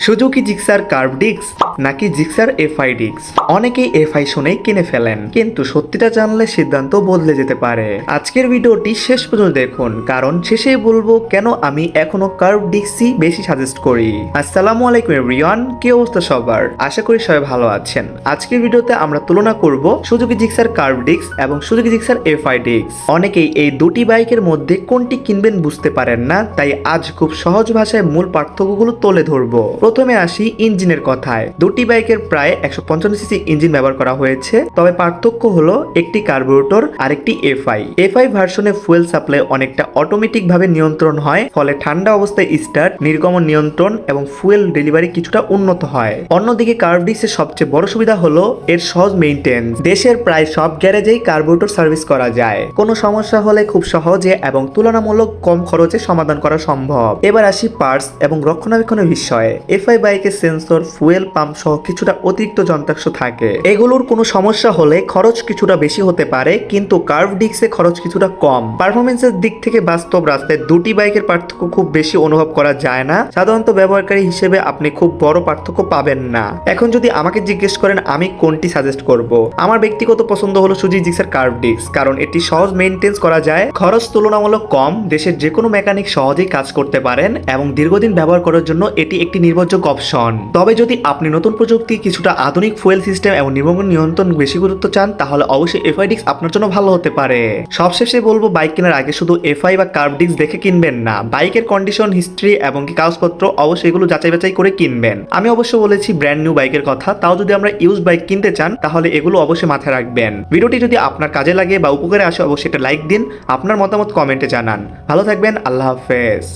Suzuki Gixxer curve disk নাকি Gixxer FI disk? অনেকেই FI শুনেই কিনে ফেলেন, কিন্তু সত্যিটা জানলে সিদ্ধান্ত বদলে যেতে পারে। আজকের ভিডিওটি শেষ পর্যন্ত দেখুন, কারণ শেষেই বলবো কেন আমি এখনো কার্ভ ডিস্কই বেশি সাজেস্ট করি। আসসালামু আলাইকুম এভরিওয়ান, কি অবস্থা সবার? আশা করি সবাই ভালো আছেন। আজকের ভিডিওতে আমরা তুলনা করব সুজুকি জিক্সার কার্ভ ডিস্ক এবং সুজুকি জিক্সার এফআই ডিস্ক। অনেকেই এই দুটি বাইকের মধ্যে কোনটি কিনবেন বুঝতে পারেন না, তাই আজ খুব সহজ ভাষায় মূল পার্থক্যগুলো তুলে ধরবো। প্রথমে আসি ইঞ্জিনের কথায়। দুটি বাইকের প্রায় 155 সিসি ইঞ্জিন ব্যবহার করা হয়েছে, তবে পার্থক্য হলো একটি কার্বোরেটর আর একটি এফআই। এফআই ভার্সনে ফুয়েল সাপ্লাই অনেকটা অটোমেটিক ভাবে নিয়ন্ত্রণ হয়, ফলে ঠান্ডা অবস্থায় স্টার্ট, নির্গমন নিয়ন্ত্রণ এবং ফুয়েল ডেলিভারি কিছুটা উন্নত হয়। অন্যদিকে কার্ভ ডিস্কের সবচেয়ে বড় সুবিধা হলো এর সহজ মেইনটেন্স। দেশের প্রায় সব গ্যারেজেই কার্বোরেটর সার্ভিস করা যায়। কোনো সমস্যা হলে খুব সহজে এবং তুলনামূলক কম খরচে সমাধান করা সম্ভব। এবার আসি পার্টস এবং রক্ষণাবেক্ষণের বিষয়ে। এফআই বাইকে সেন্সর, ফুয়েল পাম্প সহ কিছুটা অতিরিক্ত যন্ত্রাংশ থাকে। এগুলোর কোনো সমস্যা হলে খরচ কিছুটা বেশি হতে পারে, কিন্তু কার্ভ ডিস্কে খরচ কিছুটা কম। পারফরমেন্সের দিক থেকে বাস্তব রাস্তায় দুটি বাইকের পার্থক্য খুব বেশি অনুভব করা যায় না। সাধারণত ব্যবহারকারী হিসেবে আপনি খুব বড় পার্থক্য পাবেন না। এখন যদি আমাকে জিজ্ঞেস করেন আমি কোনটি সাজেস্ট করব, আমার ব্যক্তিগত পছন্দ হলো সুজুকি জিক্সার কার্ভ ডিস্ক, কারণ এটি সহজ মেইনটেন্স করা যায়, খরচ তুলনামূলক কম, দেশের যে কোনো মেকানিক সহজেই কাজ করতে পারেন এবং দীর্ঘদিন ব্যবহার করার জন্য এটি একটি নির্ভরযোগ্য অপশন। তবে যদি আপনি নতুন প্রযুক্তি, কিছুটা আধুনিক ফুয়েল সিস্টেম এবং নির্গমন নিয়ন্ত্রণ বেশি গুরুত্ব চান, তাহলে অবশ্যই এফআই ডিস্ক আপনার জন্য ভালো হতে পারে। সবশেষে বলবো, বাইক কেনার আগে শুধু এফআই বা কার্ভ ডিস্ক দেখে কিনবেন না। বাইকের কন্ডিশন, হিস্ট্রি এবং কাগজপত্র অবশ্যই এগুলো যাচাই বাছাই করে কিনবেন। আমি অবশ্য বলেছি ব্র্যান্ড নিউ বাইকের কথা, তাও যদি আমরা ইউজ বাইক কিনতে চান তাহলে এগুলো অবশ্যই মাথায় রাখবেন। ভিডিওটি যদি আপনার কাজে লাগে বা উপকারে আসে অবশ্যই একটা লাইক দিন, আপনার মতামত কমেন্টে জানান। ভালো থাকবেন, আল্লাহ হাফেজ।